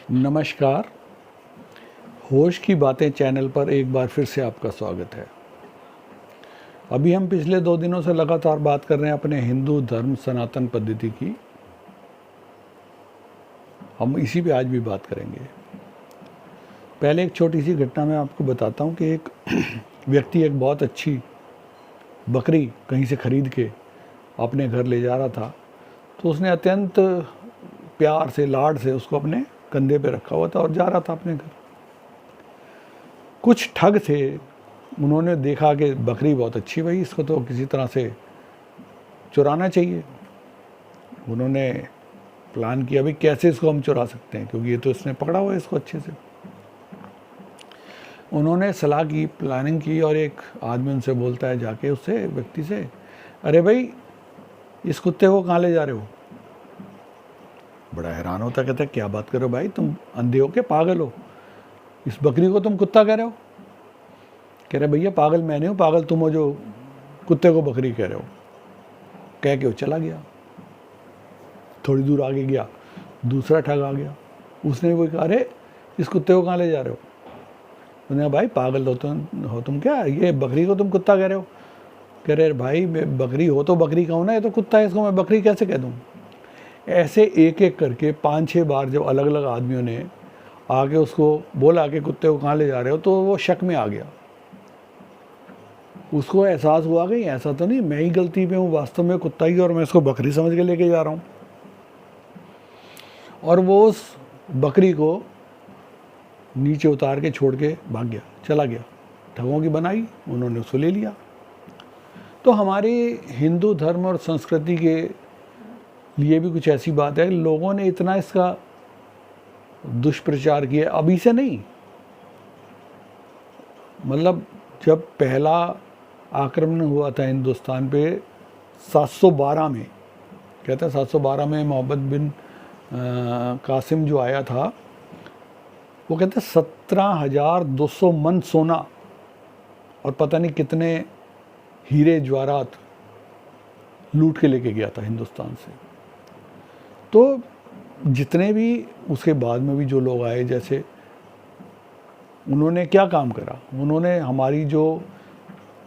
नमस्कार। होश की बातें चैनल पर एक बार फिर से आपका स्वागत है। अभी हम पिछले 2 दिनों से लगातार बात कर रहे हैं अपने हिंदू धर्म सनातन पद्धति की। हम इसी पे आज भी बात करेंगे। पहले एक छोटी सी घटना मैं आपको बताता हूँ कि एक व्यक्ति एक बहुत अच्छी बकरी कहीं से खरीद के अपने घर ले जा रहा था, तो उसने अत्यंत प्यार से लाड से उसको अपने कंधे पे रखा हुआ था और जा रहा था अपने घर। कुछ ठग थे, उन्होंने देखा कि बकरी बहुत अच्छी, भाई इसको तो किसी तरह से चुराना चाहिए। उन्होंने प्लान किया भाई कैसे इसको हम चुरा सकते हैं, क्योंकि ये तो इसने पकड़ा हुआ है इसको अच्छे से। उन्होंने सलाह की, प्लानिंग की, और एक आदमी उनसे बोलता है जाके उससे व्यक्ति से, अरे भाई इस कुत्ते को कहाँ ले जा रहे हो? बड़ा हैरान होता, कहता है क्या बात कर रहे हो भाई, तुम अंधे हो के पागल हो, इस बकरी को तुम कुत्ता कह रहे हो? कह रहे भैया पागल मैं नहीं हूँ, पागल तुम हो जो कुत्ते को बकरी कह रहे हो। कह के वो चला गया। थोड़ी दूर आगे गया, दूसरा ठग आ गया, उसने भी कहा अरे इस कुत्ते को कहाँ ले जा रहे हो? उन्होंने भाई पागल हो तुम क्या, ये बकरी को तुम कुत्ता कह रहे हो? कह रहे भाई मैं बकरी हो तो बकरी कहूँ ना, ये तो कुत्ता है, इसको मैं बकरी कैसे कह दूँ? ऐसे एक एक करके 5-6 बार जब अलग अलग आदमियों ने आके उसको बोला कि कुत्ते को कहाँ ले जा रहे हो, तो वो शक में आ गया। उसको एहसास हुआ कि ऐसा तो नहीं, मैं ही गलती पे हूँ, वास्तव में कुत्ता ही और मैं इसको बकरी समझ के लेके जा रहा हूँ। और वो उस बकरी को नीचे उतार के छोड़ के भाग गया, चला गया। ठगों की बनाई, उन्होंने उसको ले लिया। तो हमारे हिंदू धर्म और संस्कृति के लिए भी कुछ ऐसी बात है, लोगों ने इतना इसका दुष्प्रचार किया, अभी से नहीं, मतलब जब पहला आक्रमण हुआ था हिंदुस्तान पे 712 में, कहते हैं 712 में मोहम्मद बिन कासिम जो आया था, वो कहते हैं 17,200 मन सोना और पता नहीं कितने हीरे जवाहरात लूट के लेके गया था हिंदुस्तान से। तो जितने भी उसके बाद में भी जो लोग आए, जैसे उन्होंने क्या काम करा, उन्होंने हमारी जो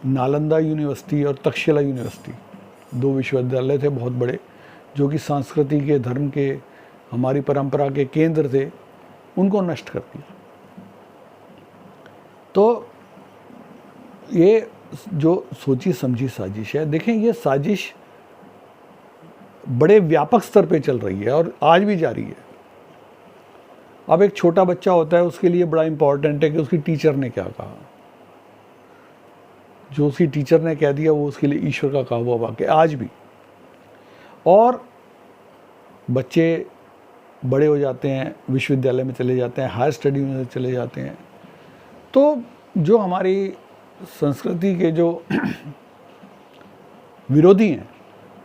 नालंदा यूनिवर्सिटी और तक्षशिला यूनिवर्सिटी, 2 विश्वविद्यालय थे बहुत बड़े, जो कि संस्कृति के, धर्म के, हमारी परंपरा के केंद्र थे, उनको नष्ट कर दिया। तो ये जो सोची समझी साजिश है, देखें ये साजिश बड़े व्यापक स्तर पे चल रही है और आज भी जारी है। अब एक छोटा बच्चा होता है, उसके लिए बड़ा इंपॉर्टेंट है कि उसकी टीचर ने क्या कहा। जो उसकी टीचर ने कह दिया वो उसके लिए ईश्वर का कहा हुआ वाक्य आज भी। और बच्चे बड़े हो जाते हैं, विश्वविद्यालय में चले जाते हैं, हायर स्टडी में चले जाते हैं, तो जो हमारी संस्कृति के जो विरोधी हैं,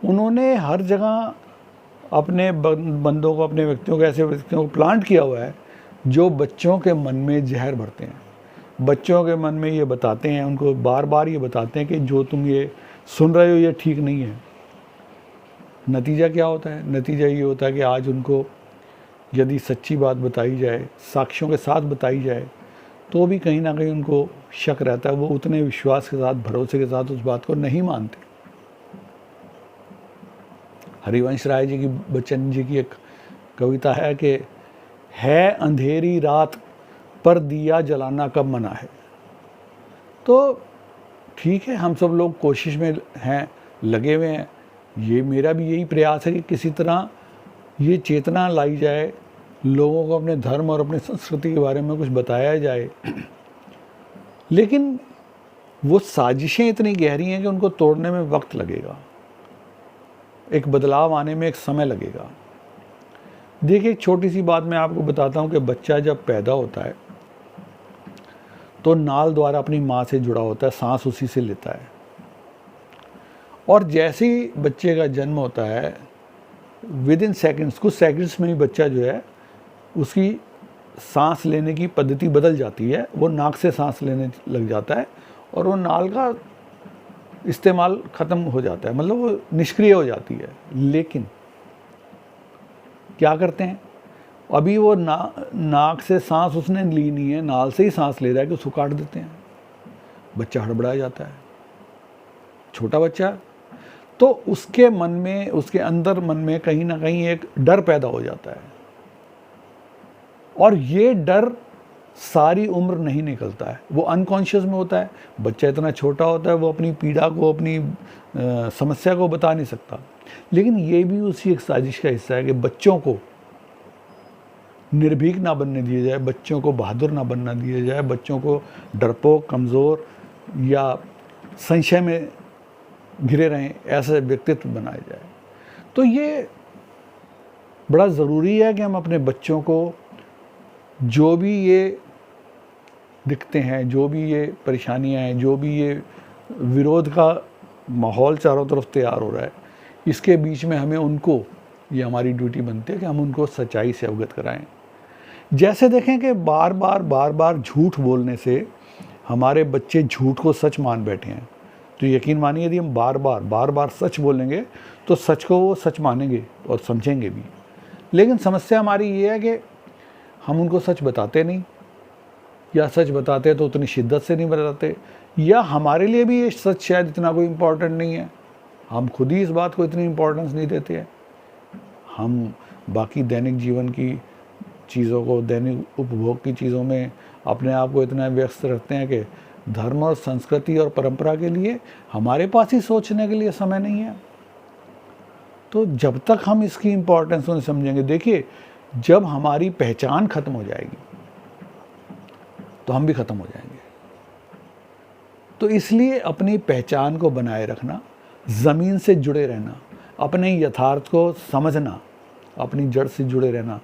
उन्होंने हर जगह अपने बंदों को, अपने व्यक्तियों को, ऐसे व्यक्तियों को प्लांट किया हुआ है जो बच्चों के मन में जहर भरते हैं। बच्चों के मन में ये बताते हैं, उनको बार बार ये बताते हैं कि जो तुम ये सुन रहे हो ये ठीक नहीं है। नतीजा क्या होता है? नतीजा ये होता है कि आज उनको यदि सच्ची बात बताई जाए, साक्ष्यों के साथ बताई जाए, तो भी कहीं ना कहीं उनको शक रहता है, वो उतने विश्वास के साथ, भरोसे के साथ उस बात को नहीं मानते। हरिवंश राय जी की, बच्चन जी की एक कविता है कि है अंधेरी रात पर दिया जलाना कब मना है। तो ठीक है, हम सब लोग कोशिश में हैं, लगे हुए हैं। ये मेरा भी यही प्रयास है कि किसी तरह ये चेतना लाई जाए, लोगों को अपने धर्म और अपने संस्कृति के बारे में कुछ बताया जाए। लेकिन वो साजिशें इतनी गहरी हैं कि उनको तोड़ने में वक्त लगेगा, एक बदलाव आने में एक समय लगेगा। देखिए एक छोटी सी बात मैं आपको बताता हूँ कि बच्चा जब पैदा होता है तो नाल द्वारा अपनी माँ से जुड़ा होता है, सांस उसी से लेता है। और जैसे ही बच्चे का जन्म होता है, विद इन सेकेंड्स, कुछ सेकेंड्स में ही बच्चा जो है उसकी सांस लेने की पद्धति बदल जाती है। वो नाक से सांस लेने लग जाता है और वो नाल का इस्तेमाल ख़त्म हो जाता है, मतलब वो निष्क्रिय हो जाती है। लेकिन क्या करते हैं, अभी वो नाक से सांस उसने ली नहीं है, नाल से ही सांस ले रहा है कि उसको काट देते हैं, बच्चा हड़बड़ा जाता है, छोटा बच्चा। तो उसके मन में, उसके अंदर मन में कहीं ना कहीं एक डर पैदा हो जाता है, और ये डर सारी उम्र नहीं निकलता है, वो अनकॉन्शियस में होता है। बच्चा इतना छोटा होता है, वो अपनी पीड़ा को, अपनी समस्या को बता नहीं सकता, लेकिन ये भी उसी एक साजिश का हिस्सा है कि बच्चों को निर्भीक ना बनने दिया जाए, बच्चों को बहादुर ना बनना दिया जाए, बच्चों को डरपोक, कमज़ोर या संशय में घिरे रहें ऐसे व्यक्तित्व बनाया जाए। तो ये बड़ा ज़रूरी है कि हम अपने बच्चों को जो भी ये दिखते हैं, जो भी ये परेशानियां हैं, जो भी ये विरोध का माहौल चारों तरफ तैयार हो रहा है, इसके बीच में हमें उनको, ये हमारी ड्यूटी बनती है कि हम उनको सच्चाई से अवगत कराएं। जैसे देखें कि बार बार झूठ बोलने से हमारे बच्चे झूठ को सच मान बैठे हैं, तो यकीन मानिए यदि हम बार बार सच बोलेंगे तो सच को वो सच मानेंगे और समझेंगे भी। लेकिन समस्या हमारी ये है कि हम उनको सच बताते नहीं, या सच बताते तो उतनी शिद्दत से नहीं बताते, या हमारे लिए भी ये सच शायद इतना कोई इम्पोर्टेंट नहीं है, हम खुद ही इस बात को इतनी इम्पोर्टेंस नहीं देते हैं। हम बाकी दैनिक जीवन की चीज़ों को, दैनिक उपभोग की चीज़ों में अपने आप को इतना व्यस्त रखते हैं कि धर्म और संस्कृति और परंपरा के लिए हमारे पास ही सोचने के लिए समय नहीं है। तो जब तक हम इसकी इम्पोर्टेंस को नहीं समझेंगे, देखिए जब हमारी पहचान खत्म हो जाएगी तो हम भी खत्म हो जाएंगे। तो इसलिए अपनी पहचान को बनाए रखना, ज़मीन से जुड़े रहना, अपने यथार्थ को समझना, अपनी जड़ से जुड़े रहना।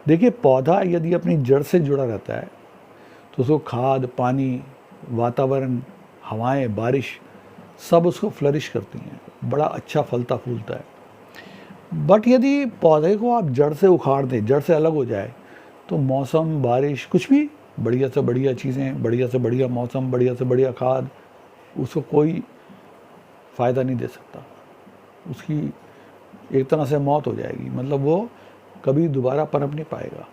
देखिए पौधा यदि अपनी जड़ से जुड़ा रहता है तो उसको खाद, पानी, वातावरण, हवाएं, बारिश सब उसको फ्लरिश करती हैं, बड़ा अच्छा फलता फूलता है। बट यदि पौधे को आप जड़ से उखाड़ दें, जड़ से अलग हो जाए, तो मौसम, बारिश, कुछ भी बढ़िया से बढ़िया चीज़ें, बढ़िया से बढ़िया मौसम, बढ़िया से बढ़िया खाद, उसको कोई फ़ायदा नहीं दे सकता। उसकी एक तरह से मौत हो जाएगी, मतलब वो कभी दोबारा पनप नहीं पाएगा।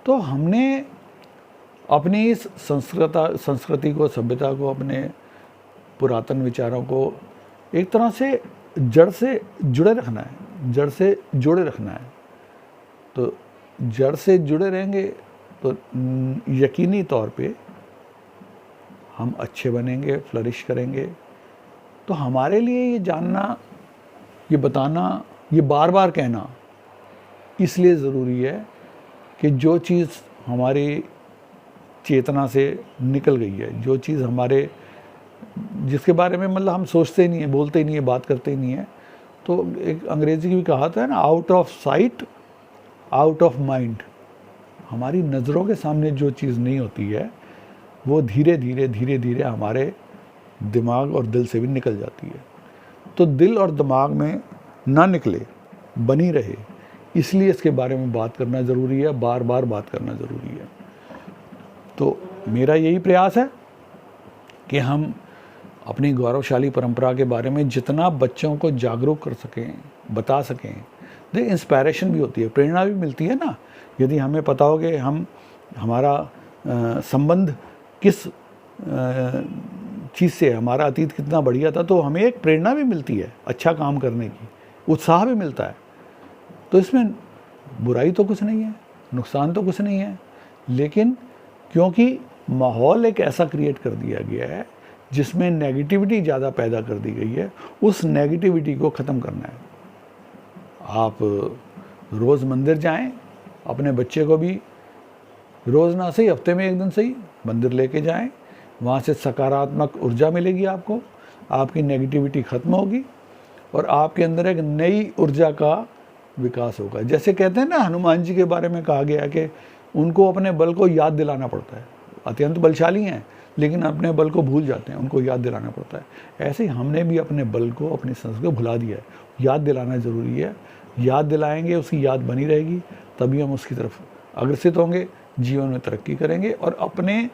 तो हमने अपनी इस संस्कृति को, सभ्यता को, अपने पुरातन विचारों को एक तरह से जड़ से जुड़े रखना है, जड़ से जुड़े रखना है। तो जड़ से जुड़े रहेंगे तो यकीनी तौर पे हम अच्छे बनेंगे, फ्लरिश करेंगे। तो हमारे लिए ये जानना, ये बताना, ये बार बार कहना इसलिए ज़रूरी है कि जो चीज़ हमारी चेतना से निकल गई है, जो चीज़ हमारे, जिसके बारे में मतलब हम सोचते ही नहीं है, बोलते ही नहीं है, बात करते ही नहीं है, तो एक अंग्रेजी की भी कहावत है ना, out of sight out of mind. हमारी नज़रों के सामने जो चीज़ नहीं होती है वो धीरे धीरे हमारे दिमाग और दिल से भी निकल जाती है। तो दिल और दिमाग में ना निकले, बनी रहे, इसलिए इसके बारे में बात करना ज़रूरी है, बार बार बात करना ज़रूरी है। तो मेरा यही प्रयास है कि हम अपनी गौरवशाली परंपरा के बारे में जितना बच्चों को जागरूक कर सकें, बता सकें। देख, इंस्पायरेशन भी होती है, प्रेरणा भी मिलती है ना। यदि हमें पता हो कि हमारा संबंध किस चीज़ से, हमारा अतीत कितना बढ़िया था, तो हमें एक प्रेरणा भी मिलती है अच्छा काम करने की, उत्साह भी मिलता है। तो इसमें बुराई तो कुछ नहीं है, नुकसान तो कुछ नहीं है, लेकिन क्योंकि माहौल एक ऐसा क्रिएट कर दिया गया है जिसमें नेगेटिविटी ज़्यादा पैदा कर दी गई है, उस नेगेटिविटी को ख़त्म करना है। आप रोज़ मंदिर जाएं, अपने बच्चे को भी रोज़ ना सही, हफ्ते में एक दिन सही मंदिर लेके जाएं, वहाँ से सकारात्मक ऊर्जा मिलेगी आपको, आपकी नेगेटिविटी ख़त्म होगी और आपके अंदर एक नई ऊर्जा का विकास होगा। जैसे कहते हैं ना, हनुमान जी के बारे में कहा गया कि उनको अपने बल को याद दिलाना पड़ता है। अत्यंत बलशाली हैं लेकिन अपने बल को भूल जाते हैं, उनको याद दिलाना पड़ता है। ऐसे ही हमने भी अपने बल को, अपनी संस्कृति को भुला दिया है। याद दिलाना ज़रूरी है, याद दिलाएंगे, उसकी याद बनी रहेगी, तभी हम उसकी तरफ अग्रसित होंगे, जीवन में तरक्की करेंगे और अपने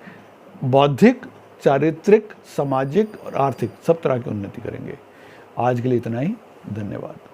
बौद्धिक, चारित्रिक, सामाजिक और आर्थिक सब तरह की उन्नति करेंगे। आज के लिए इतना ही, धन्यवाद।